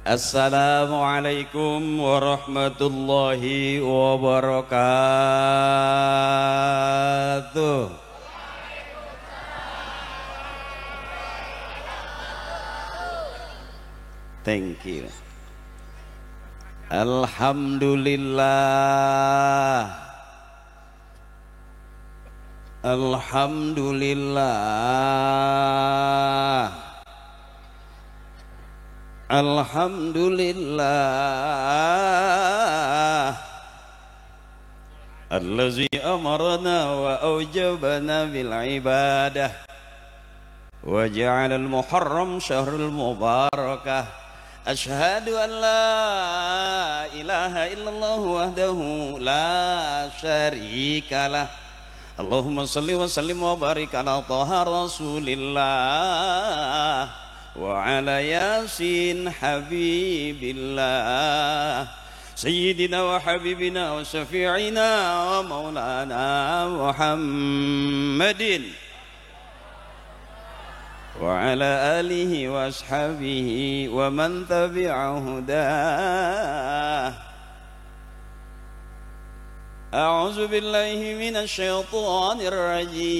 Assalamualaikum warahmatullahi wabarakatuh. Thank you. Alhamdulillah. Alhamdulillah. Alhamdulillah allazi amarna wa awjabana bil ibadah wa ja'ala al muharram syahrul mubarakah. Ashhadu an la ilaha illallah wahdahu la syarikalah. Allahumma salli wa sallim wa barik ala taha rasulillah wa ala yasin habibillah sayyidina wa habibina wa syafi'ina wa maulana Muhammadin wa ala alihi wa ashabihi wa man tabi'a hudah. A'udzu billahi minasy syaithanir rajim.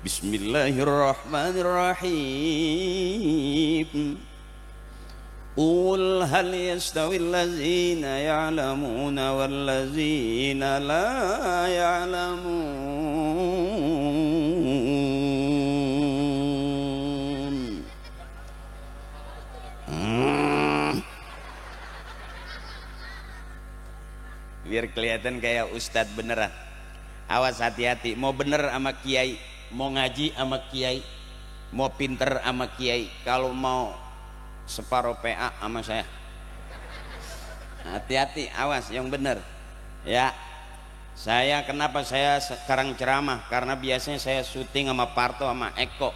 Bismillahirrahmanirrahim. Qul hal yastawi allazina ya'lamuna wallazina la ya'lamun. Biar kelihatan kayak ustadz beneran. Awas, hati-hati, mau bener sama kiai, mau ngaji sama kiai, mau pinter sama kiai, kalau mau separuh PA sama saya. Hati-hati, awas yang bener ya. Kenapa saya sekarang ceramah? Karena biasanya saya syuting sama Parto sama Eko.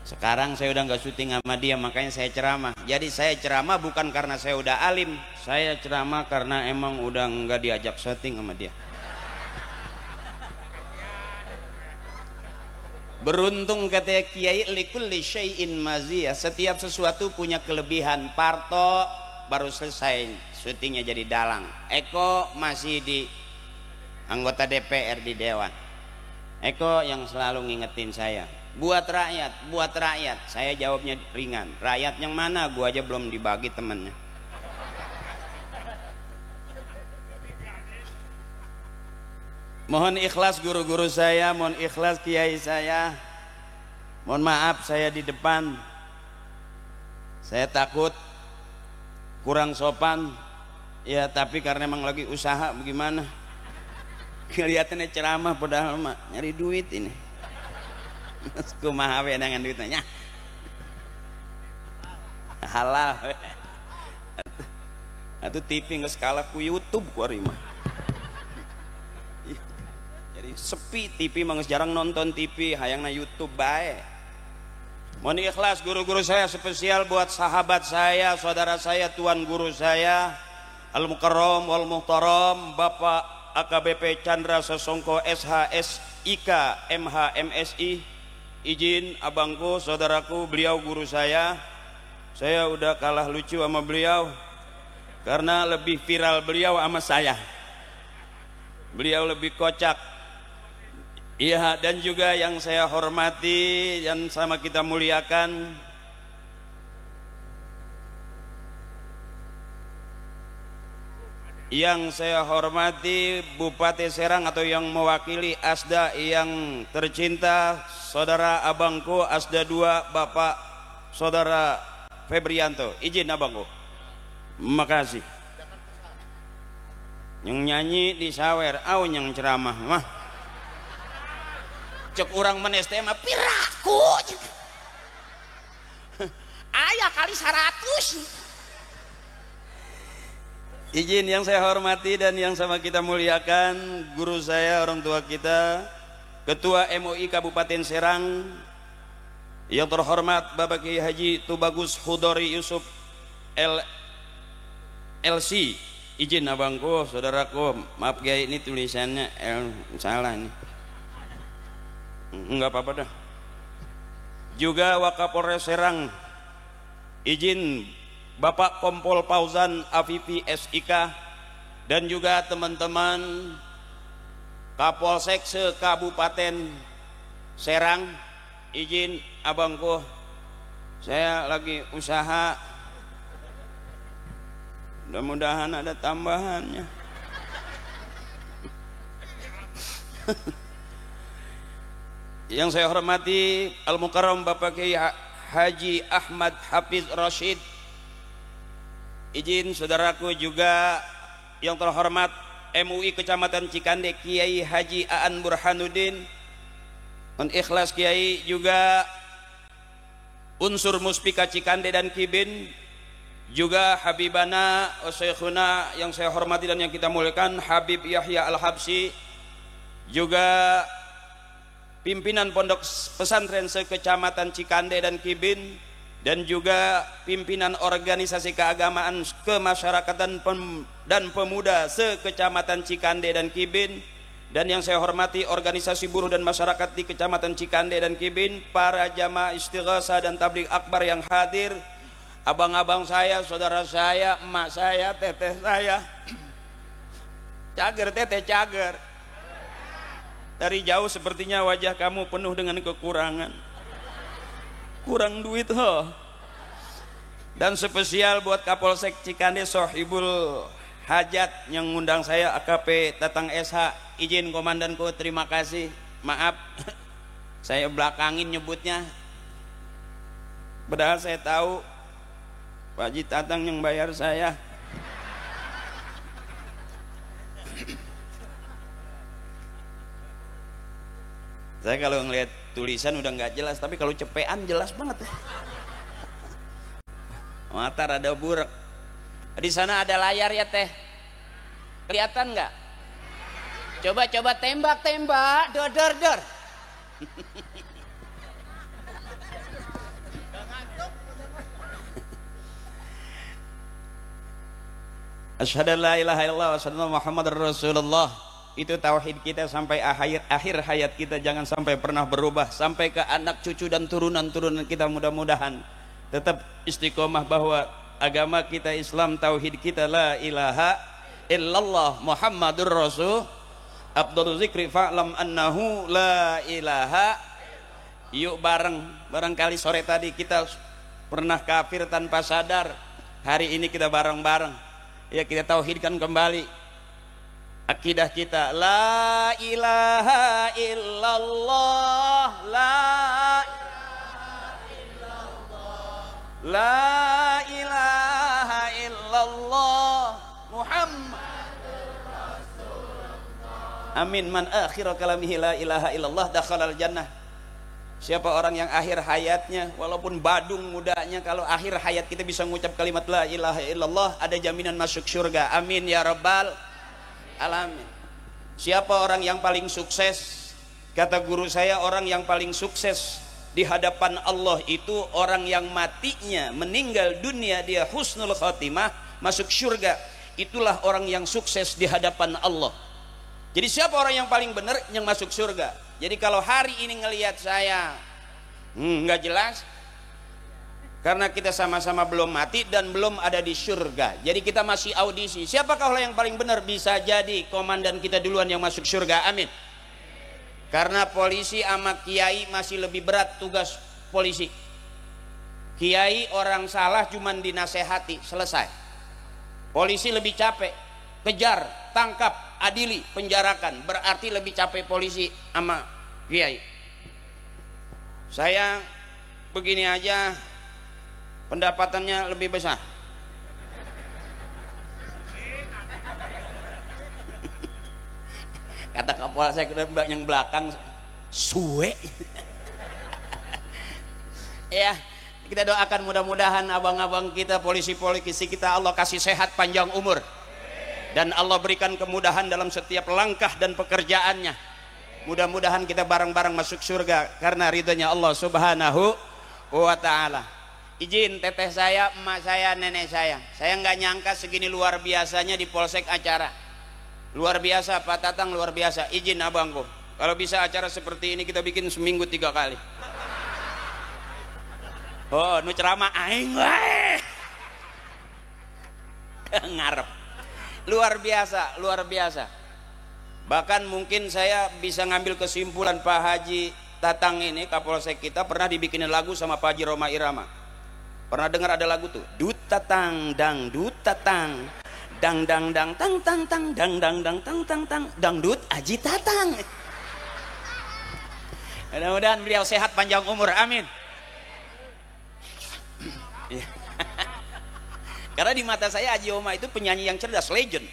Sekarang saya udah nggak syuting sama dia, makanya saya ceramah. Jadi saya ceramah bukan karena saya udah alim, saya ceramah karena emang udah nggak diajak syuting sama dia. Beruntung kata Kiai, likulli syai'in maziyah, setiap sesuatu punya kelebihan. Parto baru selesai syutingnya jadi dalang, Eko masih di anggota DPR di Dewan. Eko yang selalu ngingetin saya, buat rakyat, buat rakyat. Saya jawabnya ringan, rakyat yang mana? Gua aja belum dibagi temennya. Mohon ikhlas guru-guru saya, mohon ikhlas kiai saya. Mohon maaf saya di depan, saya takut kurang sopan ya, tapi karena emang lagi usaha bagaimana. Kelihatannya ceramah padahal mah nyari duit ini. Kumaha we dengan duitnya halal. Atuh TV nggak skala ku YouTube ku ari mah. Jadi sepi TV, mah jarang nonton TV, hayangna YouTube bae. Mohon ikhlas guru-guru saya, spesial buat sahabat saya, saudara saya, tuan guru saya Al Mukarram wal Muhtaram Bapak AKBP Chandra Sasongko SHS IK MH MSI. Izin abangku, saudaraku, beliau guru saya udah kalah lucu sama beliau karena lebih viral beliau sama saya. Beliau lebih kocak. Iya, dan juga yang saya hormati dan sama kita muliakan, yang saya hormati Bupati Serang atau yang mewakili Asda yang tercinta, saudara abangku Asda 2 Bapak Saudara Febrianto. Izin abangku, makasih. Yang nyanyi di sawer, yang ceramah mah cek urang menes teh mah piraku aya kali 100. Izin yang saya hormati dan yang sama kita muliakan, guru saya, orang tua kita, Ketua MUI Kabupaten Serang yang terhormat Bapak Kiai Haji Tubagus Hudori Yusuf LC. Izin abangku, saudaraku, maaf Kiai, ini tulisannya salah nih. Enggak apa-apa dah. Juga Wakapolres Serang, izin Bapak Kompol Fauzan Afifi SIK, dan juga teman-teman Kapolsek se-Kabupaten Serang, izin abangku, saya lagi usaha, mudah-mudahan ada tambahannya. Yang saya hormati Al-Mukarram Bapak Kiai Haji Ahmad Hafiz Rashid, izin saudaraku juga yang terhormat MUI Kecamatan Cikande Kiai Haji Aan Burhanuddin, dan ikhlas Kiai juga unsur Muspika Cikande dan Kibin, juga Habibana Syekhuna yang saya hormati dan yang kita muliakan Habib Yahya Al-Habsi, juga pimpinan pondok pesantren se-Kecamatan Cikande dan Kibin, dan juga pimpinan organisasi keagamaan kemasyarakatan dan pemuda se-Kecamatan Cikande dan Kibin, dan yang saya hormati organisasi buruh dan masyarakat di Kecamatan Cikande dan Kibin, para jamaah istighasah dan tabligh akbar yang hadir, abang-abang saya, saudara saya, emak saya, teteh saya, cager teteh cager. Dari jauh sepertinya wajah kamu penuh dengan kekurangan, kurang duit ho. Dan spesial buat Kapolsek Cikande Sohibul Hajat yang ngundang saya, AKP Tatang SH, izin komandanku, terima kasih. Maaf saya belakangin nyebutnya, padahal saya tahu Pak Haji Tatang yang bayar saya. Saya kalau ngelihat tulisan udah nggak jelas, tapi kalau cepean jelas banget. Mata rada burek. Di sana ada layar ya teh, kelihatan nggak? Coba tembak, dor. Asyhadu an la ilaha illallah wa asyhadu anna Muhammadar Rasulullah. Itu tauhid kita sampai akhir hayat kita, jangan sampai pernah berubah sampai ke anak cucu dan turunan-turunan kita. Mudah-mudahan tetap istiqomah bahwa agama kita Islam, tauhid kita la ilaha illallah Muhammadur Rasul. Abdul zikri fa'lam annahu la ilaha. Yuk barangkali sore tadi kita pernah kafir tanpa sadar, hari ini kita bareng-bareng ya kita tauhidkan kembali akidah kita, la ilaha illallah, la ilaha illallah Muhammadur Rasulullah. Amin. Man akhir kalamihi la ilaha illallah dakhalal jannah. Siapa orang yang akhir hayatnya walaupun badung mudanya, kalau akhir hayat kita bisa mengucap kalimat la ilaha illallah, ada jaminan masuk surga. Amin ya rabbal alamin. Siapa orang yang paling sukses? Kata guru saya, orang yang paling sukses di hadapan Allah itu orang yang matinya meninggal dunia dia husnul khotimah, masuk surga. Itulah orang yang sukses di hadapan Allah. Jadi siapa orang yang paling benar yang masuk surga? Jadi kalau hari ini ngelihat saya nggak jelas, karena kita sama-sama belum mati dan belum ada di surga. Jadi kita masih audisi. Siapakah orang yang paling benar? Bisa jadi komandan kita duluan yang masuk surga. Amin. Karena polisi sama kiai masih lebih berat tugas polisi. Kiai orang salah cuman dinasehati, selesai. Polisi lebih capek, kejar, tangkap, adili, penjarakan. Berarti lebih capek polisi sama kiai. Saya begini aja pendapatannya lebih besar. Kata Kapolsek yang belakang, suwe. Ya, kita doakan mudah-mudahan abang-abang kita, polisi-polisi kita, Allah kasih sehat panjang umur, dan Allah berikan kemudahan dalam setiap langkah dan pekerjaannya. Mudah-mudahan kita bareng-bareng masuk surga karena ridhonya Allah Subhanahu wa ta'ala. Izin teteh saya, emak saya, nenek saya nggak nyangka segini luar biasanya di polsek acara. Luar biasa Pak Tatang, luar biasa. Izin abangku, Kalau bisa acara seperti ini kita bikin seminggu 3 kali. Oh, nu ceramah aing wae. Ngarep. Luar biasa, luar biasa. Bahkan mungkin saya bisa ngambil kesimpulan Pak Haji Tatang ini, Kapolsek kita pernah dibikinin lagu sama Pak Haji Roma Irama. Pernah dengar ada lagu tuh? Dut tatang dang dut tatang dang dang dang tang tang tang dang dang dang tang tang tang dangdut Haji Tatang. Mudah-mudahan beliau sehat panjang umur, amin. Karena di mata saya Haji Oma itu penyanyi yang cerdas, legend.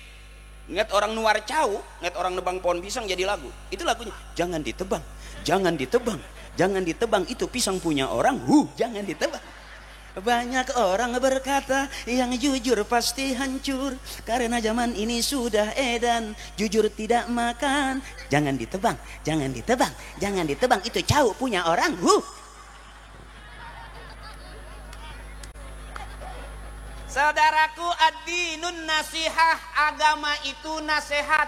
Nget orang nuar cau, nget orang nebang pohon pisang jadi lagu. Itu lagunya. Jangan ditebang, jangan ditebang, jangan ditebang, itu pisang punya orang. Jangan ditebang. Banyak orang berkata yang jujur pasti hancur, karena zaman ini sudah edan jujur tidak makan. Jangan ditebang, jangan ditebang, jangan ditebang, itu cau punya orang. Saudaraku, ad-dinun nasihah, agama itu nasihat.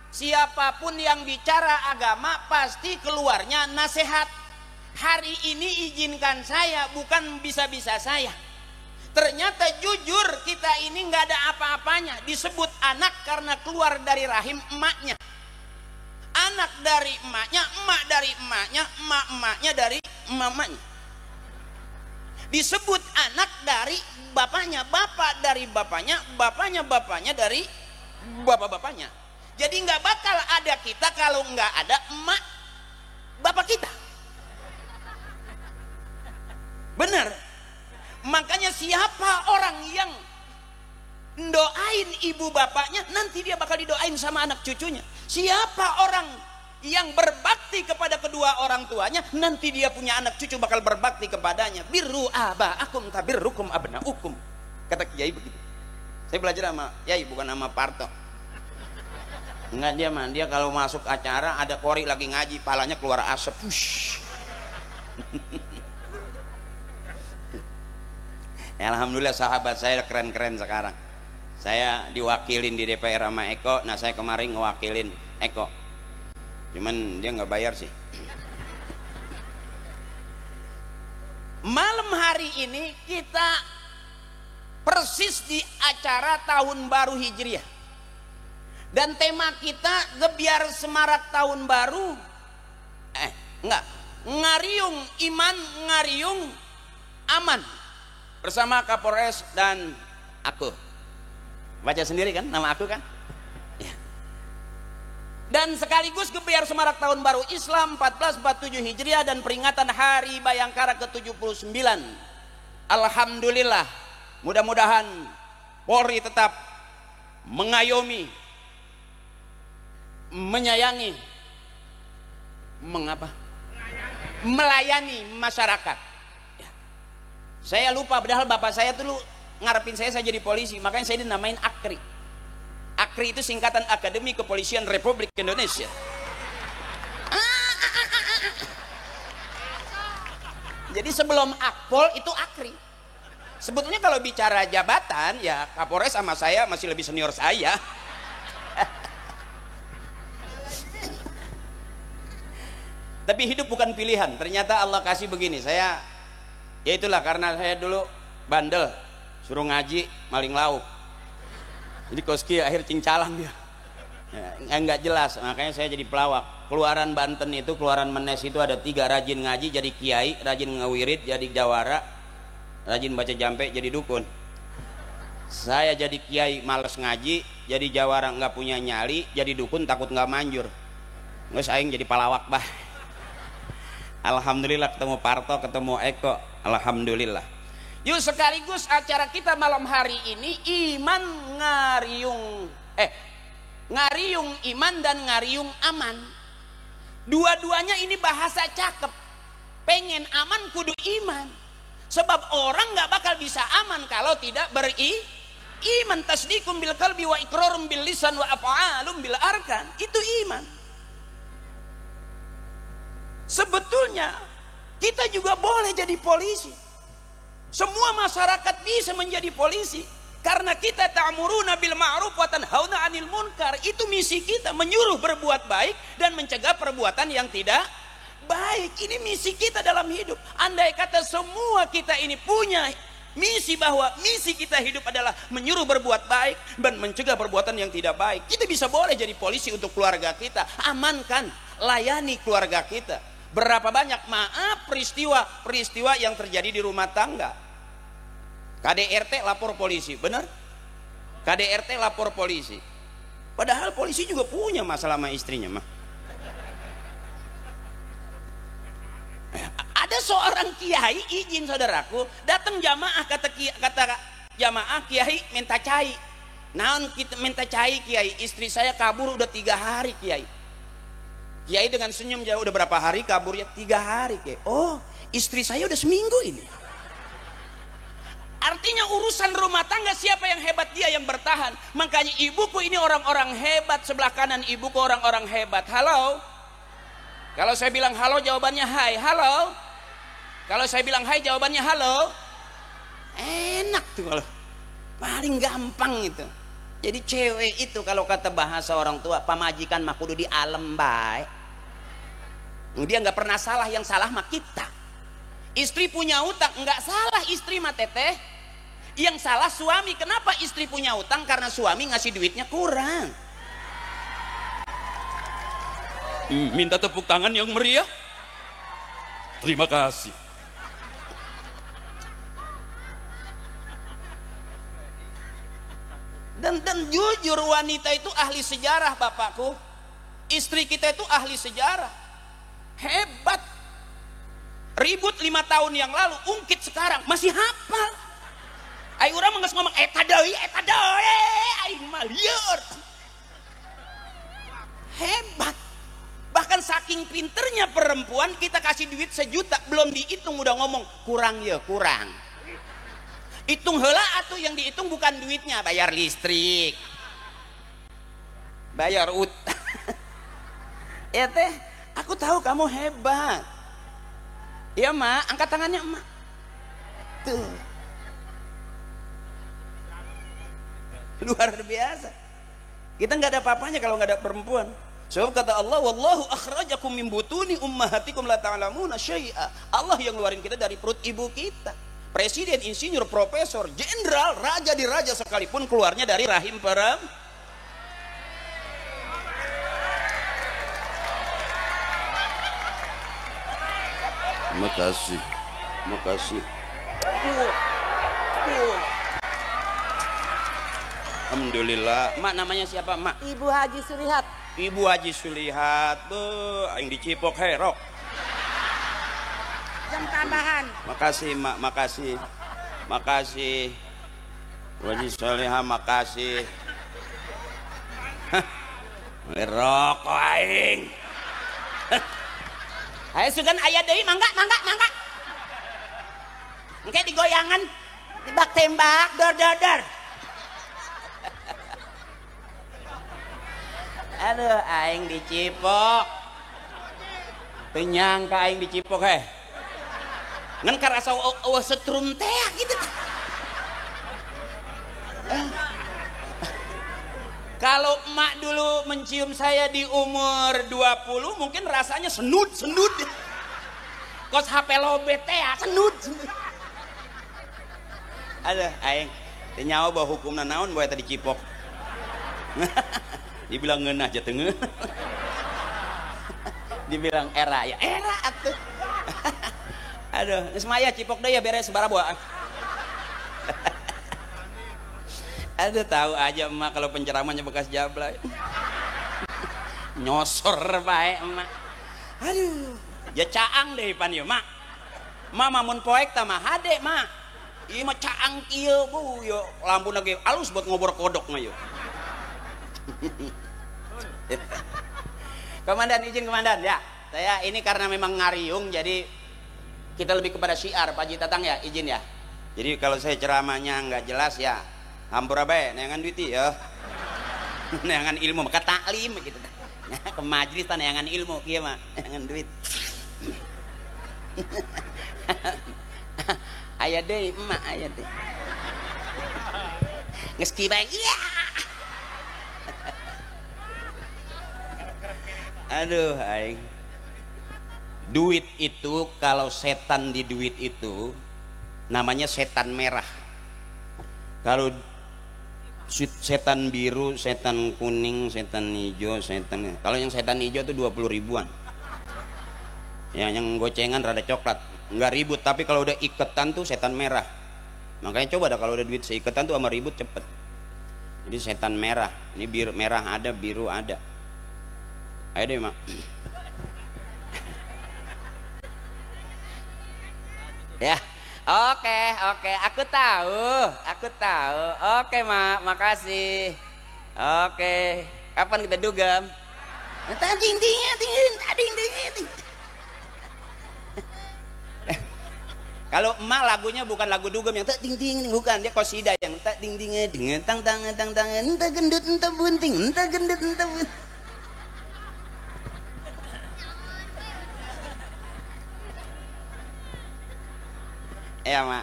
Siapapun yang bicara agama pasti keluarnya nasihat. Hari ini izinkan saya, bukan bisa-bisa saya. Ternyata jujur kita ini nggak ada apa-apanya. Disebut anak karena keluar dari rahim emaknya. Anak dari emaknya, emak dari emaknya, emak-emaknya dari emak-emaknya. Disebut anak dari bapaknya, bapak dari bapaknya, bapaknya dari bapak-bapaknya. Jadi nggak bakal ada kita kalau nggak ada emak bapak kita. Benar. Makanya siapa orang yang doain ibu bapaknya, nanti dia bakal didoain sama anak cucunya. Siapa orang yang berbakti kepada kedua orang tuanya, nanti dia punya anak cucu bakal berbakti kepadanya. Birru aba'akum tabirrukum abna'ukum, kata Kiai begitu. Saya belajar sama Kiai, bukan sama Parto. Enggak, dia kalau masuk acara ada kori lagi ngaji, palanya keluar asap. Alhamdulillah sahabat saya keren-keren sekarang. Saya diwakilin di DPR sama Eko. Nah, saya kemarin ngewakilin Eko, cuman dia nggak bayar sih. Malam hari ini kita persis di acara Tahun Baru Hijriah, dan tema kita Gebiar Semarak Tahun Baru. Ngariung iman, ngariung aman, bersama Kapolres dan aku. Baca sendiri kan nama aku kan? Dan sekaligus Gebiar Semarak Tahun Baru Islam 1447 Hijriah dan peringatan Hari Bayangkara ke-79. Alhamdulillah, mudah-mudahan Polri tetap mengayomi, menyayangi, melayani masyarakat. Saya lupa, padahal bapak saya dulu ngarepin saya jadi polisi, makanya saya dinamain Akri. Akri itu singkatan Akademi Kepolisian Republik Indonesia. Jadi sebelum Akpol itu Akri. Sebetulnya kalau bicara jabatan, ya Kapolres sama saya masih lebih senior saya. Tapi hidup bukan pilihan. Ternyata Allah kasih begini. Ya itulah, karena saya dulu bandel, suruh ngaji maling lauk. Jadi koski akhir cincalang dia. Enggak jelas, makanya saya jadi pelawak. Keluaran Banten itu, keluaran Menes itu ada 3, rajin ngaji jadi kiai, rajin ngawirid jadi jawara, rajin baca jampe jadi dukun. Saya jadi kiai males ngaji, jadi jawara nggak punya nyali, jadi dukun takut nggak manjur. Nggak, saing jadi pelawak bah. Alhamdulillah ketemu Parto, ketemu Eko, alhamdulillah. Yuk sekaligus acara kita malam hari ini iman ngariung iman dan ngariung aman. Dua-duanya ini bahasa cakep. Pengen aman kudu iman. Sebab orang nggak bakal bisa aman kalau tidak iman. Tasdiqum bil qalbi wa iqrarum bil lisan wa af'alum bil arkan. Itu iman. Sebetulnya kita juga boleh jadi polisi. Semua masyarakat bisa menjadi polisi. Karena kita ta'muruna bil ma'ruf wa tanhauna 'anil munkar. Itu misi kita, menyuruh berbuat baik dan mencegah perbuatan yang tidak baik. Ini misi kita dalam hidup. Andai kata semua kita ini punya misi, bahwa misi kita hidup adalah menyuruh berbuat baik dan mencegah perbuatan yang tidak baik, kita bisa boleh jadi polisi untuk keluarga kita, amankan, layani keluarga kita. Berapa banyak maaf peristiwa yang terjadi di rumah tangga. KDRT lapor polisi, benar? KDRT lapor polisi. Padahal polisi juga punya masalah sama istrinya mah. Ada seorang kiai, izin saudaraku, datang jamaah, kata jamaah, kiai minta cai. Naon kita minta cai kiai, istri saya kabur udah 3 hari kiai. Kiai dengan senyum jauh, udah berapa hari kaburnya? 3 hari kiai. Oh, istri saya udah seminggu ini. Artinya urusan rumah tangga siapa yang hebat, dia yang bertahan. Makanya ibuku ini orang-orang hebat, sebelah kanan ibuku orang-orang hebat. Halo. Kalau saya bilang halo jawabannya hai. Halo. Kalau saya bilang hai jawabannya halo. Enak tuh kalau. Paling gampang itu. Jadi cewek itu kalau kata bahasa orang tua, pamajikan mah kudu di alem bae. Dia nggak pernah salah, yang salah mah kita. Istri punya utang, nggak salah istri mah teteh. Yang salah suami. Kenapa istri punya utang? Karena suami ngasih duitnya kurang. Minta tepuk tangan yang meriah. Terima kasih. Dan jujur wanita itu ahli sejarah bapakku. Istri kita itu ahli sejarah. Hebat. Ribut 5 tahun yang lalu, ungkit sekarang masih hafal. Ayo urang mah geus ngomong eta deui, aing mah lieur. Hebat. Bahkan saking pinternya perempuan, kita kasih duit 1 juta belum dihitung udah ngomong kurang ya, kurang. Hitung heula atuh, yang dihitung bukan duitnya, bayar listrik, bayar ya teh, aku tahu kamu hebat. Iya mak, angkat tangannya mak. Tuh. Luar biasa. Kita nggak ada apa-apanya kalau nggak ada perempuan. Sebab kata Allah, wallahu akhrajakum min butuni ummahatikum la ta'lamuna syai'a. Allah yang ngeluarin kita dari perut ibu kita. Presiden, insinyur, profesor, jenderal, raja di raja sekalipun keluarnya dari rahim perempuan. Makasih. Alhamdulillah. Mak namanya siapa mak? Ibu Haji Sulihat. Ibu Haji Sulihat. Aing dicipok herok. Jam tambahan. Makasih mak, makasih. Haji Sulihat makasih. Rokok aing. Ayo sugan aya deui, mangga. Engke digoyangan, tembak, dor. Aduh, aing dicipok. Teu nyangka aing dicipok heh. Ngan karasa eueuh setrum teh gitu. Kalau emak dulu mencium saya di umur 20 mungkin rasanya senut. Kos HP lobet teh senut. Aduh aing teh nyawa bawa hukumna naon bae tadi cipok. Dibilang ngeunah aja teu ngeuh. Dibilang era ya era atuh. Aduh geus maya cipok deui ya beres baraboa. Aduh tahu aja emak kalau penceramahnya bekas jablay. Nyosor bae emak. Aduh, ya caang deh pan ieu mak. Mama mun poek tah mah hade mak. Ieu mah caang kieu bu yo lampuna ge alus buat ngobor kodok mah yo. Komandan izin komandan ya. Saya ini karena memang ngariung jadi kita lebih kepada syiar Pak Haji Tatang ya, izin ya. Jadi kalau saya ceramahnya nggak jelas ya hampura bae neangan duit ya. Neangan ilmu maka taklim gitu. Ke majelis teh neangan ilmu kieu mah, neangan duit. Aya deui emak aya teh. ngeski baik iya. Aduh aing. Duit itu kalau setan di duit itu namanya setan merah. Kalau setan biru, setan kuning, setan hijau, setan. Kalau yang setan hijau itu 20 ribuan. Ya, yang gocengan rada coklat, nggak ribut. Tapi kalau udah iketan tuh setan merah. Makanya coba dah kalau udah duit seiketan tuh sama ribut cepet. Jadi setan merah. Ini biru, merah ada, biru ada. Ayo deh mak. Ya, oke, aku tahu, oke mak, makasih, oke, kapan kita dugem? Kalau emak lagunya bukan lagu dugem yang tak ding ding, bukan, dia qasidah yang tak ding ding dengan tang entah gendut entah bunting, entah gendut entah bunting. Ya mak,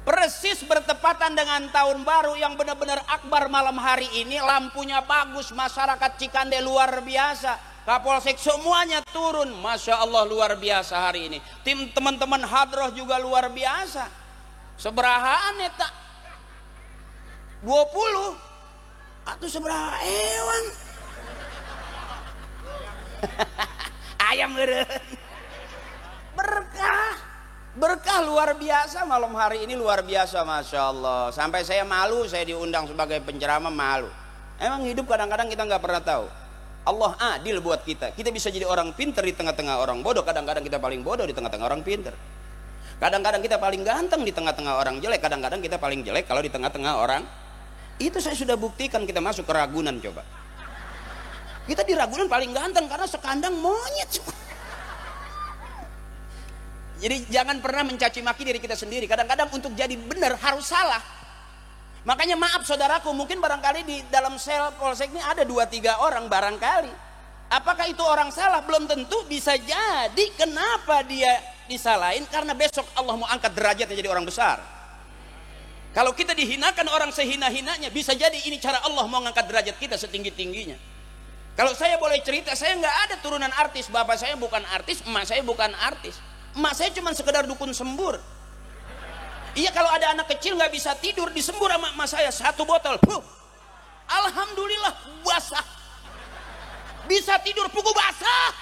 persis bertepatan dengan tahun baru yang benar-benar akbar malam hari ini. Lampunya bagus, masyarakat Cikande luar biasa, Kapolsek semuanya turun, masya Allah luar biasa hari ini. Tim teman-teman hadroh juga luar biasa. Seberahaan eta 20 atau seberaha ewang ayam meureun berkah luar biasa malam hari ini, luar biasa masya Allah. Sampai saya malu, saya diundang sebagai penceramah, malu. Emang hidup kadang-kadang kita nggak pernah tahu. Allah adil buat kita. Kita bisa jadi orang pinter di tengah-tengah orang bodoh. Kadang-kadang kita paling bodoh di tengah-tengah orang pinter. Kadang-kadang kita paling ganteng di tengah-tengah orang jelek. Kadang-kadang kita paling jelek kalau di tengah-tengah orang. Itu saya sudah buktikan. Kita masuk ke Ragunan coba. Kita di Ragunan paling ganteng karena sekandang monyet. Jadi jangan pernah mencaci maki diri kita sendiri. Kadang-kadang untuk jadi benar harus salah. Makanya maaf saudaraku, mungkin barangkali di dalam sel polsek ini ada 2-3 orang barangkali. Apakah itu orang salah? Belum tentu. Bisa jadi kenapa dia disalahin, karena besok Allah mau angkat derajatnya jadi orang besar. Kalau kita dihinakan orang sehina-hinanya, bisa jadi ini cara Allah mau ngangkat derajat kita setinggi-tingginya. Kalau saya boleh cerita, saya nggak ada turunan artis. Bapak saya bukan artis, emak saya bukan artis. Emak saya cuma sekedar dukun sembur. Iya, kalau ada anak kecil nggak bisa tidur, disembur sama emak saya 1 botol. Alhamdulillah basah. Bisa tidur pugu basah.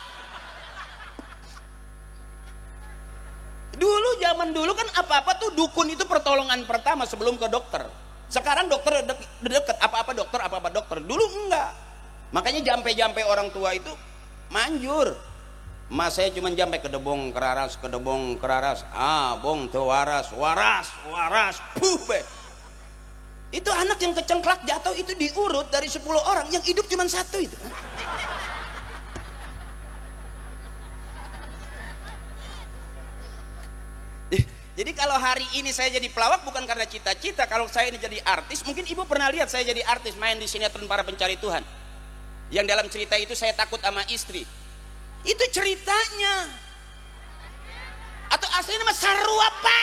Dulu zaman dulu kan apa-apa tuh dukun itu pertolongan pertama sebelum ke dokter. Sekarang dokter deket, apa-apa dokter. Dulu enggak. Makanya jampe-jampe orang tua itu manjur. Mas saya cuma jampe kedebong keraras, bong teu waras, be. Itu anak yang kecengklak jatuh itu diurut dari 10 orang, yang hidup cuma 1 itu. Jadi kalau hari ini saya jadi pelawak bukan karena cita-cita. Kalau saya ini jadi artis, mungkin ibu pernah lihat saya jadi artis main di sinetron Para Pencari Tuhan. Yang dalam cerita itu saya takut sama istri. Itu ceritanya. Atau aslinya mah sarua apa?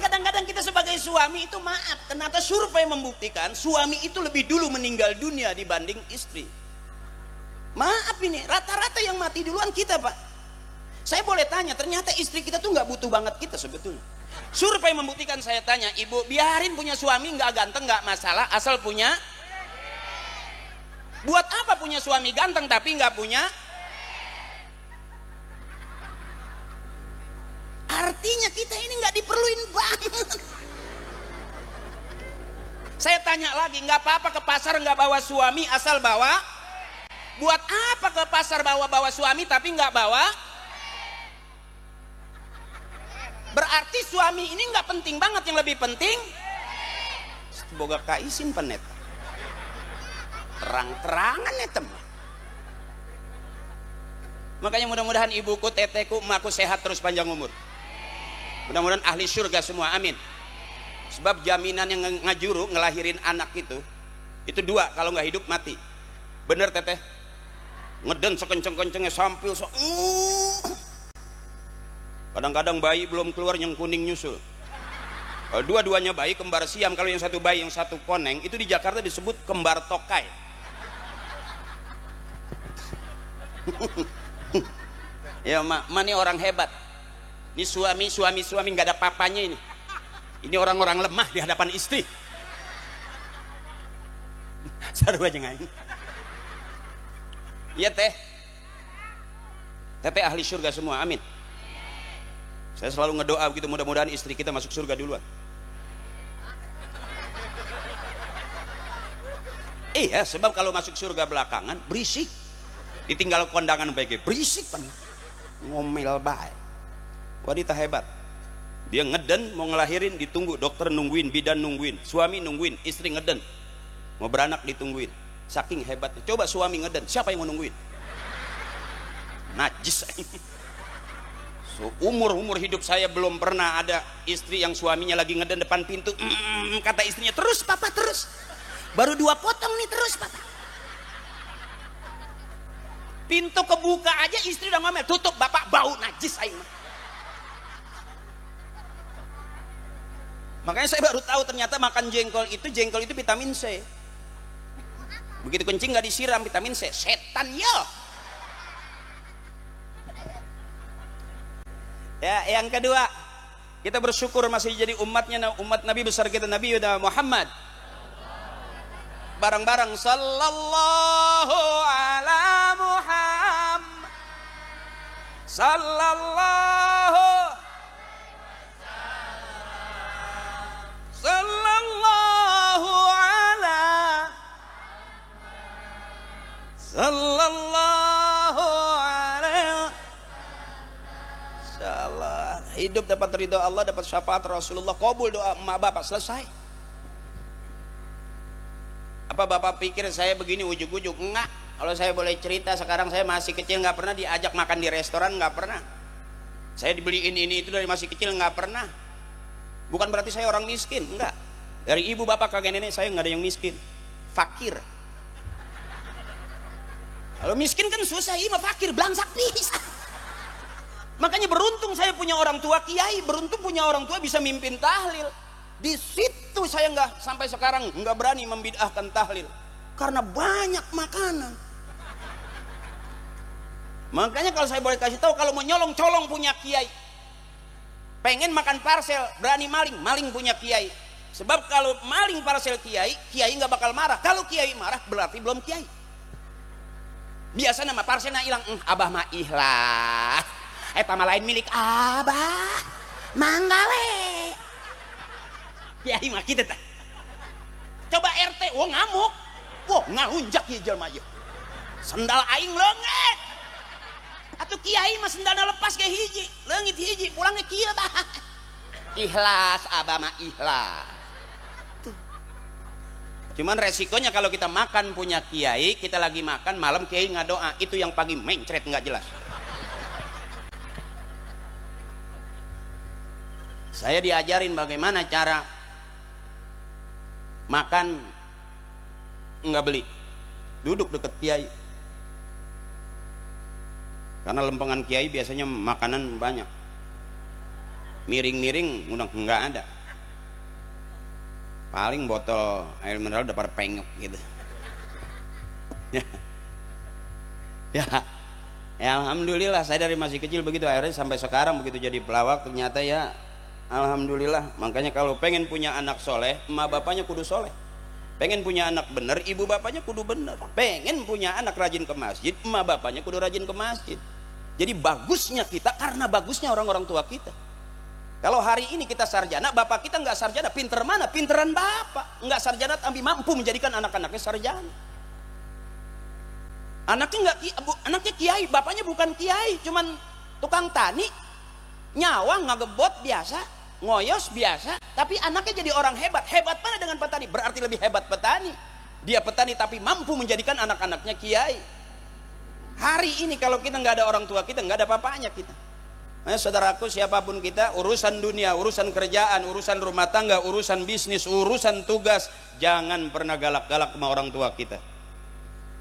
Kadang-kadang kita sebagai suami itu maaf, ternyata survei membuktikan suami itu lebih dulu meninggal dunia dibanding istri. Maaf ini, rata-rata yang mati duluan kita pak. Saya boleh tanya, ternyata istri kita tuh nggak butuh banget kita sebetulnya. Survei membuktikan, saya tanya, ibu biarin punya suami nggak ganteng nggak masalah, asal punya. Buat apa punya suami ganteng tapi nggak punya? Artinya kita ini nggak diperluin banget. Saya tanya lagi, nggak apa-apa ke pasar nggak bawa suami asal bawa. Buat apa ke pasar bawa suami tapi nggak bawa? Berarti suami ini nggak penting banget, yang lebih penting boga kaisin penet terang-terangan ya teman. Makanya mudah-mudahan ibuku, teteku, emakku sehat terus panjang umur. Mudah-mudahan ahli surga semua, amin. Sebab jaminan yang ngajuru ngelahirin anak itu 2, kalau nggak hidup mati. Bener teteh? Ngeden sekenceng-kencengnya sampil Kadang-kadang bayi belum keluar yang kuning nyusul. Dua-duanya bayi kembar siam. Kalau yang satu bayi yang satu koneng, itu di Jakarta disebut kembar tokai. Ya mana orang hebat. Ini suami nggak ada papanya ini. Ini orang-orang lemah di hadapan istri. Saru aja nggak? Iya teh. Teteh ahli surga semua, amin. Saya selalu ngedoa begitu, mudah-mudahan istri kita masuk surga duluan. Iya, sebab kalau masuk surga belakangan berisik. Ditinggal kondangan baik berisik kan. Ngomel baik. Wanita hebat. Dia ngeden mau ngelahirin ditunggu, dokter nungguin, bidan nungguin, suami nungguin, istri ngeden. Mau beranak ditungguin. Saking hebatnya. Coba suami ngeden, siapa yang mau nungguin? Najis. Umur hidup saya belum pernah ada istri yang suaminya lagi ngeden depan pintu. Kata istrinya, terus papa terus. Baru 2 potong nih, terus papa. Pintu kebuka aja istri udah ngomel, tutup bapak, bau najis aing. Makanya saya baru tahu ternyata makan jengkol itu vitamin C. Begitu kencing nggak disiram vitamin C, setan yo. Ya, yang kedua, kita bersyukur masih jadi umat Nabi besar kita, Nabi Muhammad. Bareng-bareng sallallahu ala Muhammad, sallallahu ala sallallahu ala. Insyaallah hidup dapat ridho Allah, dapat syafaat Rasulullah, kabul doa emak bapak, selesai. Apa bapak pikir saya begini ujuk-ujuk? Enggak. Kalau saya boleh cerita, sekarang saya masih kecil nggak pernah diajak makan di restoran, nggak pernah. Saya dibeliin ini itu dari masih kecil, nggak pernah. Bukan berarti saya orang miskin, enggak. Dari ibu bapak kakek nenek saya nggak ada yang miskin, fakir. Kalau miskin kan susah, iya fakir belangsak pisah. Makanya beruntung saya punya orang tua kiai, beruntung punya orang tua bisa mimpin tahlil. Di situ saya nggak sampai sekarang nggak berani membid'ahkan tahlil karena banyak makanan. Makanya kalau saya boleh kasih tahu, kalau mau nyolong colong punya kiai. Pengen makan parsel berani maling punya kiai. Sebab kalau maling parsel kiai nggak bakal marah. Kalau kiai marah berarti belum kiai. Biasa nama parselnya hilang, abah mah ikhlas. Tama lain milik abah, manggawe. Kiai mah kita tak. Coba RT, ngamuk, ngahunjak ya jelma aja. Sendal aing leungit. Atuh kiai mah sendalna lepas ke hiji, leungit hiji, pulangnya kieu tah. Ikhlas, abah mah ikhlas. Tuh. Cuman resikonya kalau kita makan punya kiai, kita lagi makan malam kiai ngadoa, itu yang pagi mencret nggak jelas. Saya diajarin bagaimana cara makan nggak beli, duduk deket kiai. Karena lempengan kiai biasanya makanan banyak, miring-miring udah nggak ada, paling botol air mineral udah pada penyok gitu. Ya, alhamdulillah saya dari masih kecil begitu, akhirnya sampai sekarang begitu jadi pelawak ternyata ya. Alhamdulillah. Makanya kalau pengen punya anak soleh, emak bapaknya kudu soleh. Pengen punya anak bener, ibu bapaknya kudu bener. Pengen punya anak rajin ke masjid, emak bapaknya kudu rajin ke masjid. Jadi bagusnya kita karena bagusnya orang-orang tua kita. Kalau hari ini kita sarjana, bapak kita nggak sarjana, pinter mana? Pinteran bapak. Nggak sarjana tapi mampu menjadikan anak-anaknya sarjana. Anaknya kiai, bapaknya bukan kiai, cuman tukang tani, nyawang ngagebot biasa. Ngoyos biasa, tapi anaknya jadi orang hebat. Hebat mana dengan petani? Berarti lebih hebat petani. Dia petani tapi mampu menjadikan anak-anaknya kiai. Hari ini kalau kita nggak ada orang tua kita, nggak ada apa-apanya kita. Nah, saudaraku, siapapun kita, urusan dunia, urusan kerjaan, urusan rumah tangga, urusan bisnis, urusan tugas, jangan pernah galak-galak sama orang tua kita.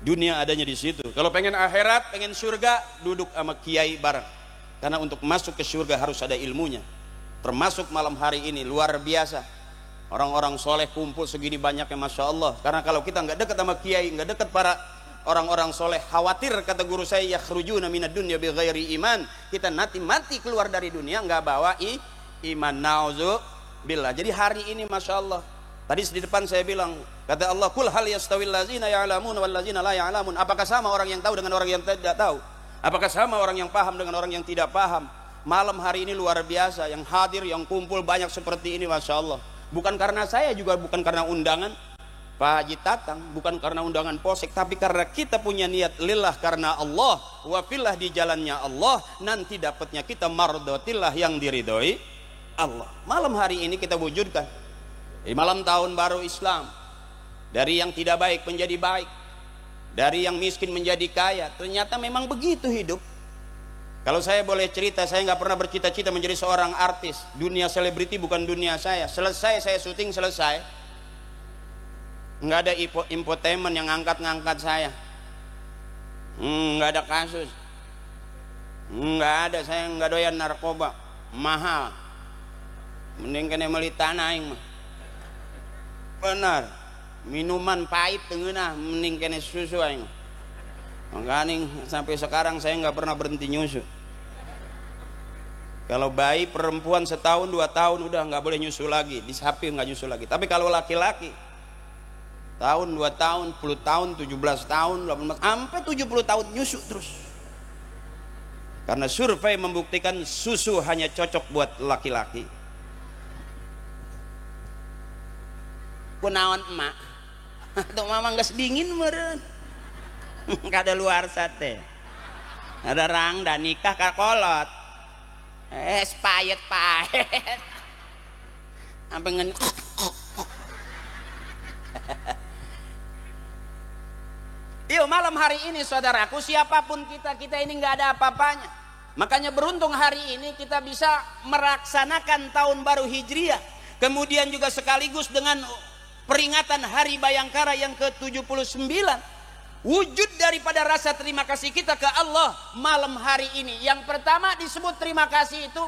Dunia adanya di situ. Kalau pengen akhirat, pengen surga, duduk sama kiai bareng. Karena untuk masuk ke surga harus ada ilmunya. Termasuk malam hari ini luar biasa. Orang-orang soleh kumpul segini banyaknya, Masya Allah. Karena kalau kita nggak dekat sama kiai, nggak dekat para orang-orang soleh, khawatir kata guru saya, yakhrujuna minad dunya bighairi iman. Kita nanti mati keluar dari dunia nggak bawa iman. Nauzubillah. Jadi hari ini Masya Allah. Tadi di depan saya bilang, kata Allah, kul hal yastawil ladzina ya'lamun wal ladzina la ya'lamun. Apakah sama orang yang tahu dengan orang yang tidak tahu? Apakah sama orang yang paham dengan orang yang tidak paham? Malam hari ini luar biasa, yang hadir, yang kumpul banyak seperti ini, Masya Allah. Bukan karena saya, juga bukan karena undangan Pak Haji Tatang, bukan karena undangan Polsek, tapi karena kita punya niat lillah karena Allah, wafillah di jalannya Allah, nanti dapatnya kita mardotillah yang diridhoi Allah. Malam hari ini kita wujudkan di malam tahun baru Islam, dari yang tidak baik menjadi baik, dari yang miskin menjadi kaya. Ternyata memang begitu hidup. Kalau saya boleh cerita, saya nggak pernah bercita-cita menjadi seorang artis. Dunia selebriti bukan dunia saya. Selesai saya syuting, selesai, nggak ada infotainment yang ngangkat saya. Nggak ada kasus, nggak ada. Saya nggak doyan narkoba, mahal. Mending kena meli tanah aing mah. Benar, minuman pahit tengenah, mending kena susu aing. Makanya sampai sekarang saya nggak pernah berhenti nyusu. Kalau bayi perempuan setahun 2 tahun udah nggak boleh nyusu lagi, disapi nggak nyusu lagi. Tapi kalau laki-laki tahun 2 tahun 10 tahun 17 tahun 18 sampai 70 tahun nyusu terus. Karena survei membuktikan susu hanya cocok buat laki-laki. Kunaon emak? Tuh mama nggak sedingin meren. Gak ada luar sate, ada rang dan nikah kakolot, payet sampai ngen. Yuk malam hari ini saudaraku, siapapun kita ini nggak ada apa-apanya. Makanya beruntung hari ini kita bisa melaksanakan tahun baru Hijriah, kemudian juga sekaligus dengan peringatan Hari Bayangkara yang ke-79. Wujud daripada rasa terima kasih kita ke Allah malam hari ini. Yang pertama disebut terima kasih itu,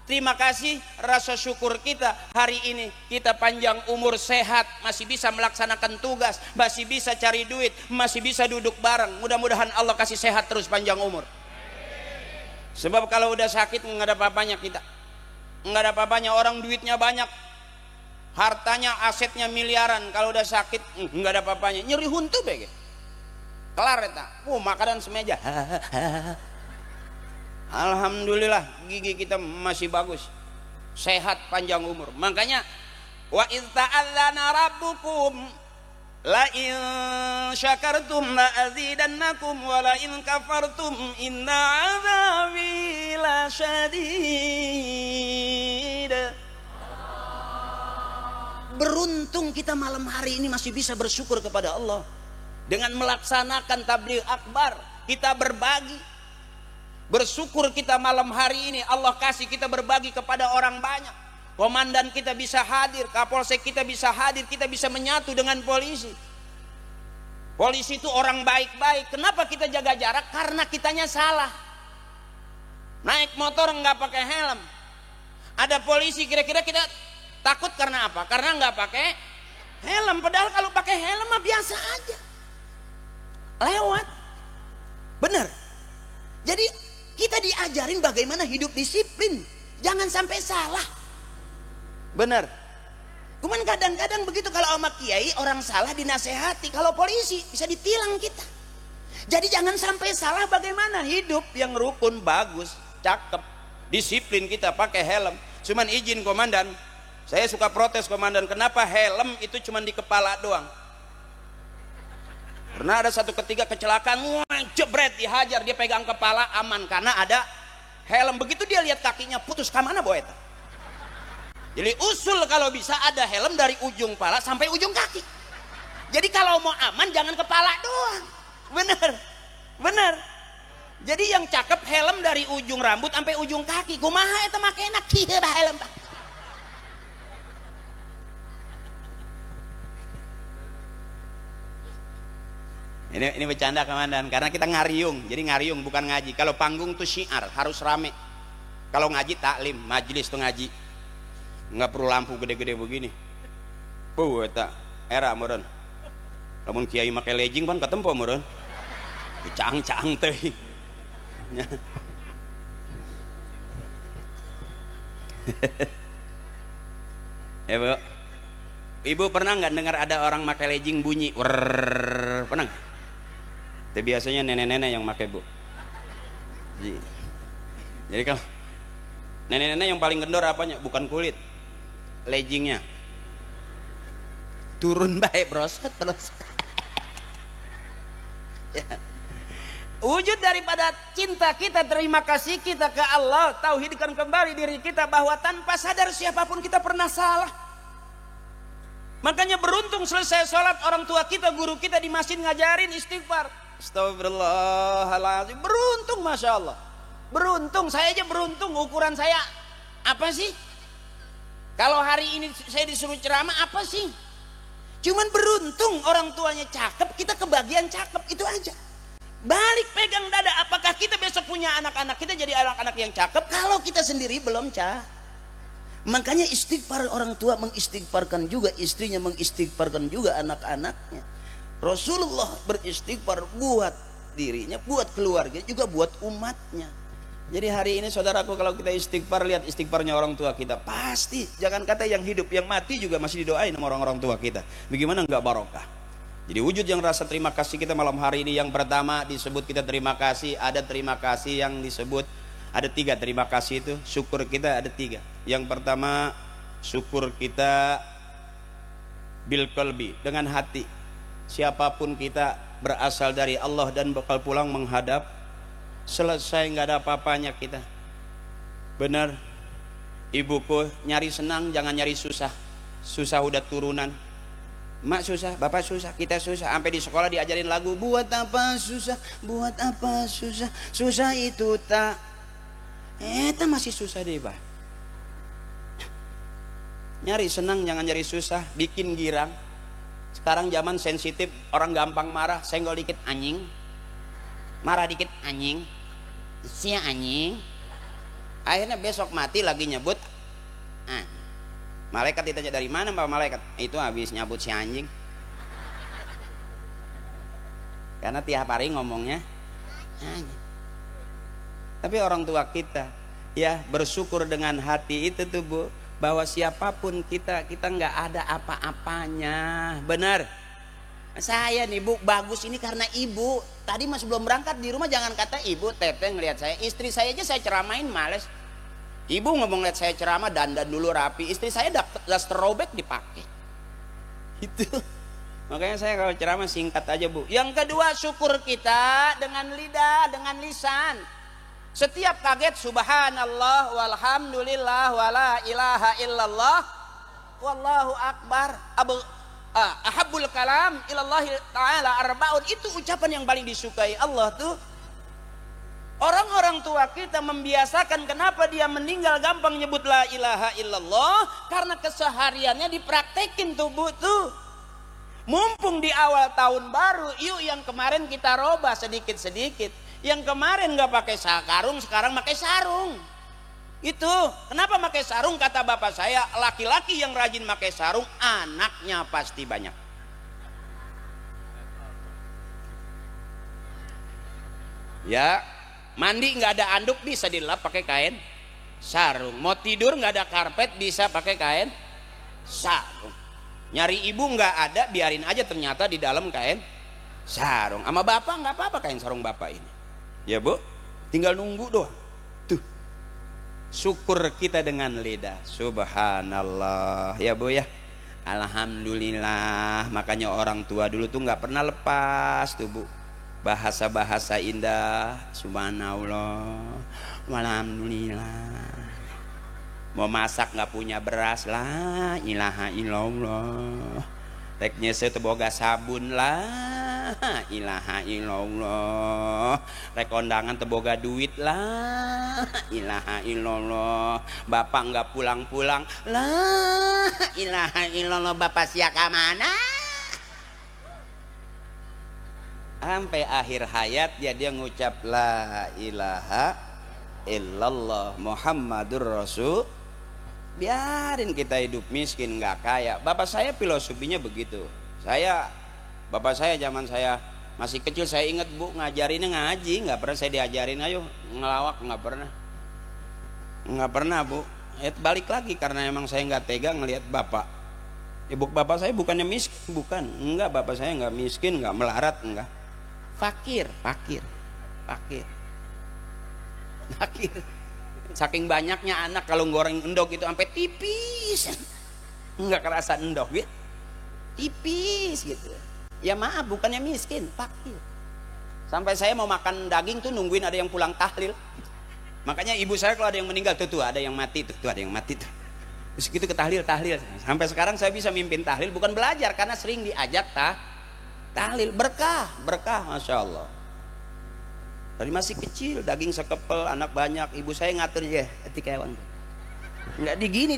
terima kasih rasa syukur kita hari ini. Kita panjang umur, sehat, masih bisa melaksanakan tugas, masih bisa cari duit, masih bisa duduk bareng. Mudah-mudahan Allah kasih sehat terus, panjang umur. Sebab kalau udah sakit nggak ada apa-apanya kita, nggak ada apa-apanya. Orang duitnya banyak, hartanya, asetnya miliaran, kalau udah sakit nggak ada apa-apanya. Nyeri huntu bege. Kelar eta, makanan semeja. Alhamdulillah gigi kita masih bagus, sehat, panjang umur. Makanya wa idz ta'adzana rabbukum la in syakartum la azidannakum wa la in kafartum inna 'adzabi lasyadid. Beruntung kita malam hari ini masih bisa bersyukur kepada Allah. Dengan melaksanakan tabligh akbar, kita berbagi. Bersyukur kita malam hari ini Allah kasih kita berbagi kepada orang banyak. Komandan kita bisa hadir, Kapolsek kita bisa hadir, kita bisa menyatu dengan polisi. Polisi itu orang baik-baik. Kenapa kita jaga jarak? Karena kitanya salah. Naik motor nggak pakai helm. Ada polisi, kira-kira kita takut karena apa? Karena nggak pakai helm. Padahal kalau pakai helm mah biasa aja. Lewat, benar. Jadi kita diajarin bagaimana hidup disiplin, jangan sampai salah, benar. Cuman kadang-kadang begitu, kalau sama kiai orang salah dinasehati, kalau polisi bisa ditilang kita. Jadi jangan sampai salah bagaimana hidup yang rukun, bagus, cakep, disiplin, kita pakai helm. Cuman izin komandan, saya suka protes komandan, kenapa helm itu cuman di kepala doang? Karena ada satu ketiga kecelakaan, jebret, dihajar, dia pegang kepala aman karena ada helm. Begitu dia lihat kakinya putus, kemana boeta? Jadi usul kalau bisa ada helm dari ujung kepala sampai ujung kaki. Jadi kalau mau aman jangan kepala doang. Bener, bener. Jadi yang cakep helm dari ujung rambut sampai ujung kaki. Kumaha eta make enak kieu helm. Ini bercanda komandan, karena kita ngariung. Jadi ngariung bukan ngaji. Kalau panggung tuh syiar, harus rame. Kalau ngaji taklim, majelis tuh ngaji. Nggak perlu lampu gede-gede begini. Eta era meureun. Lamun kiai make legging pan katempo meureun. Cang-cang teh. Ya Bu. Ibu pernah nggak dengar ada orang pakai legging bunyi? Wrrr, pernah? Itu biasanya nenek-nenek yang pakai Bu. Jadi kalau nenek-nenek yang paling kendor apanya? Bukan kulit, leggingnya. Turun baik brosot terus. Ya. Wujud daripada cinta kita, terima kasih kita ke Allah, tauhidkan kembali diri kita bahwa tanpa sadar siapapun kita pernah salah. Makanya beruntung selesai sholat orang tua kita, guru kita di masjid ngajarin istighfar. Astagfirullahaladzim. Beruntung, masya Allah. Beruntung, saya aja beruntung. Ukuran saya apa sih? Kalau hari ini saya disuruh ceramah apa sih? Cuman beruntung orang tuanya cakep, kita kebagian cakep, itu aja. Balik pegang dada, apakah kita besok punya anak-anak kita jadi anak-anak yang cakep kalau kita sendiri belum Makanya istighfar orang tua mengistighfarkan juga istrinya, mengistighfarkan juga anak-anaknya. Rasulullah beristighfar buat dirinya, buat keluarga, juga buat umatnya. Jadi hari ini saudaraku, kalau kita istighfar, lihat istighfarnya orang tua kita, pasti jangan kata yang hidup, yang mati juga masih didoain sama orang-orang tua kita. Bagaimana enggak barokah? Jadi wujud yang rasa terima kasih kita malam hari ini, yang pertama disebut kita terima kasih, ada terima kasih yang disebut ada 3 terima kasih itu, syukur kita ada 3. Yang pertama syukur kita bil qalbi, dengan hati. Siapapun kita berasal dari Allah dan bakal pulang menghadap, selesai nggak ada apa-apanya kita. Benar, ibuku nyari senang jangan nyari susah. Susah udah turunan. Mak susah, bapak susah, kita susah. Sampai di sekolah diajarin lagu, buat apa susah, buat apa susah, susah itu tak. Masih susah deh Pak. Nyari senang jangan nyari susah, bikin girang. Sekarang zaman sensitif, orang gampang marah, senggol dikit anjing, marah dikit anjing, sia anjing. Akhirnya besok mati lagi nyebut malaikat. Ditanya dari mana Pak malaikat? Itu habis nyabut si anjing. Karena tiap hari ngomongnya anjing. Tapi orang tua kita ya bersyukur dengan hati itu tuh Bu, bahwa siapapun kita nggak ada apa-apanya. Benar. Saya nih Bu bagus ini karena ibu. Tadi masih belum berangkat di rumah, jangan kata ibu Tete ngelihat saya, istri saya aja saya ceramain males. Ibu ngomong lihat saya ceramah dandan dulu rapi, istri saya daster robek dipakai. Itu. Makanya saya kalau ceramah singkat aja Bu. Yang kedua syukur kita dengan lidah, dengan lisan. Setiap kaget subhanallah walhamdulillah wala ilaha illallah wallahu akbar ahabbul kalam ilallahi ta'ala arbaun. Itu ucapan yang paling disukai Allah tuh. Orang-orang tua kita membiasakan, kenapa dia meninggal gampang nyebut la ilaha illallah, karena kesehariannya dipraktekin tubuh tuh. Mumpung di awal tahun baru, yuk yang kemarin kita robah sedikit-sedikit. Yang kemarin nggak pakai sarung, sekarang pakai sarung. Itu kenapa pakai sarung? Kata bapak saya, laki-laki yang rajin pakai sarung anaknya pasti banyak. Ya, mandi nggak ada anduk bisa dilap pakai kain sarung. Mau tidur nggak ada karpet bisa pakai kain sarung. Nyari ibu nggak ada, biarin aja ternyata di dalam kain sarung. Sama bapak nggak apa-apa kain sarung bapak ini. Ya Bu, tinggal nunggu doang. Tuh, syukur kita dengan lidah. Subhanallah, ya Bu ya. Alhamdulillah. Makanya orang tua dulu tuh nggak pernah lepas tuh Bu. Bahasa-bahasa indah. Subhanallah, walhamdulillah. Mau masak nggak punya beras, la ilaha illallah. Teknya saya boga sabun, la ilaha illallah. Rek kondangan teboga duit, la ilaha illallah. Bapak nggak pulang-pulang, la ilaha illallah. Bapak siap ke mana? Sampai akhir hayat dia ngucap la ilaha illallah Muhammadur Rasul. Biarin kita hidup miskin nggak kaya. Bapak saya filosofinya begitu. Bapak saya zaman saya masih kecil, saya ingat bu ngajarinnya ngaji, nggak pernah saya diajarin ayo ngelawak, nggak pernah bu. Balik lagi karena emang saya nggak tega ngelihat bapak. Ibu bapak saya bukannya miskin, bukan, enggak, bapak saya nggak miskin, nggak melarat, enggak, fakir. Saking banyaknya anak, kalau goreng endog itu sampai tipis, nggak kerasa endog gitu, tipis gitu. Ya maaf, bukannya miskin, fakir. Sampai saya mau makan daging tuh nungguin ada yang pulang tahlil. Makanya ibu saya kalau ada yang meninggal tuh ada yang mati tuh ada yang mati tuh. Terus gitu ke tahlil. Sampai sekarang saya bisa mimpin tahlil, bukan belajar karena sering diajak tahlil. Berkah, masya Allah. Dari masih kecil daging sekepel, anak banyak, ibu saya ngatur ya etik hewan. Nggak digini,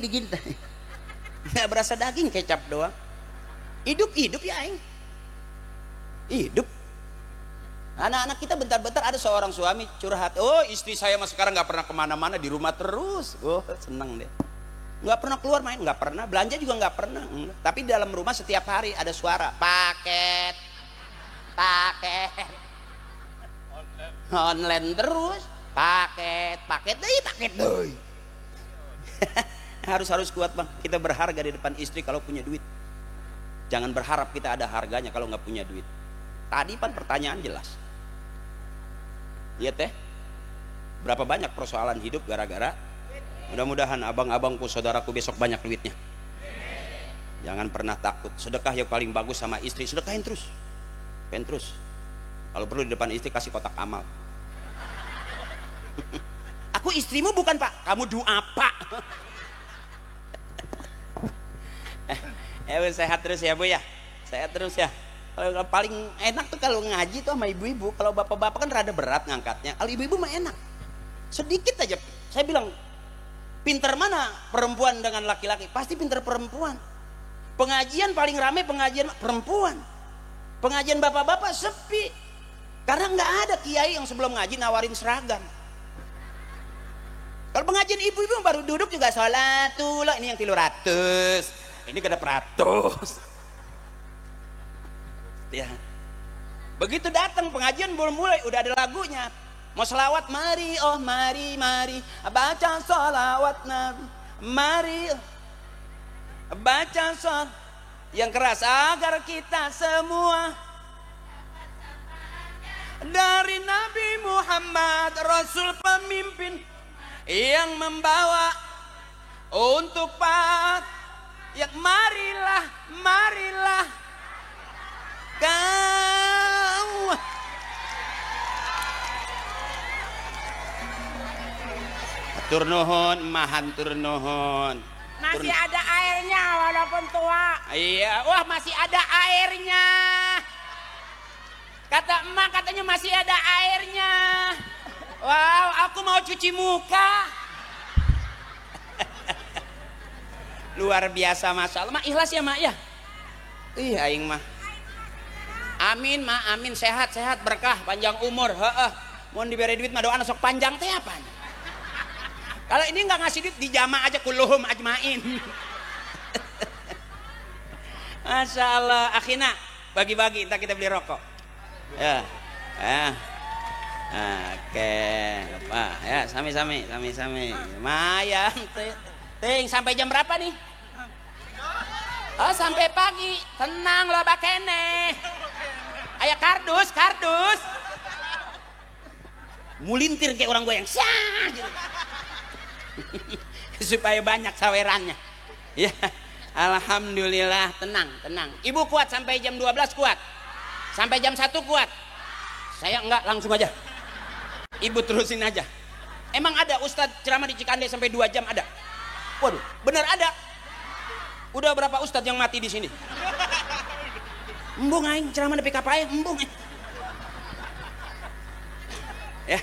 nggak berasa daging, kecap doang. Hidup ya aing. Hidup. Anak-anak kita bentar-bentar ada seorang suami curhat, oh istri saya mas sekarang nggak pernah kemana-mana, di rumah terus. Oh seneng deh. Nggak pernah keluar main, nggak pernah belanja juga nggak pernah. Tapi dalam rumah setiap hari ada suara paket online terus, paket deh. harus kuat bang, kita berharga di depan istri kalau punya duit. Jangan berharap kita ada harganya kalau nggak punya duit. Tadi pan pertanyaan jelas. Lihat teh, berapa banyak persoalan hidup gara-gara. Mudah-mudahan abang-abangku, saudaraku besok banyak duitnya. Jangan pernah takut. Sedekah yang paling bagus sama istri, sedekahin terus. Kalau perlu di depan istri kasih kotak amal. Aku istrimu bukan pak, kamu doa pak. Sehat terus ya bu ya, sehat terus ya. Kalau paling enak tuh kalau ngaji tuh sama ibu-ibu. Kalau bapak-bapak kan rada berat ngangkatnya. Kalau ibu-ibu mah enak, sedikit aja. Saya bilang, pinter mana perempuan dengan laki-laki? Pasti pinter perempuan. Pengajian paling rame pengajian perempuan. Pengajian bapak-bapak sepi karena nggak ada kiai yang sebelum ngaji nawarin seragam. Kalau pengajian ibu-ibu baru duduk juga sholatullah, ini yang 300, ini kada peratus. Ya. Begitu datang pengajian belum mulai udah ada lagunya. Mau selawat mari, oh mari baca selawat Nabi. Mari baca selawat yang keras agar kita semua dari Nabi Muhammad Rasul pemimpin yang membawa untuk ya marilah kau. Hatur nuhun, hatur nuhun. Masih ada airnya walaupun tua. Iya, wah masih ada airnya. Kata emak katanya masih ada airnya. Wow, aku mau cuci muka. Luar biasa masya Allah. Mak ikhlas ya mak ya. Iya aing mah. Amin mak, amin, sehat berkah panjang umur. Mohon diberi duit mah doa sok panjang teh apa? Kalau ini nggak ngasih duit dijama aja kulluhum ajmain. Masya Allah. Akhina bagi-bagi, entar kita beli rokok. Ya. Oke, apa ya, sami-sami. Lumayan. Ting, sampai jam berapa nih? Oh, sampai pagi. Tenang loh bakene. Ayo kardus. Mulintir kayak orang goyang. Syah gitu. Supaya banyak sawerannya. Ya, alhamdulillah, tenang. Ibu kuat sampai jam 12 kuat. Sampai jam 1 kuat. Saya enggak, langsung aja. Ibu terusin aja. Emang ada ustadz ceramah di Cikande sampai 2 jam ada? Waduh, bener ada. Udah berapa ustadz yang mati di sini? Embung aing ceramah di PKP embung. Ya.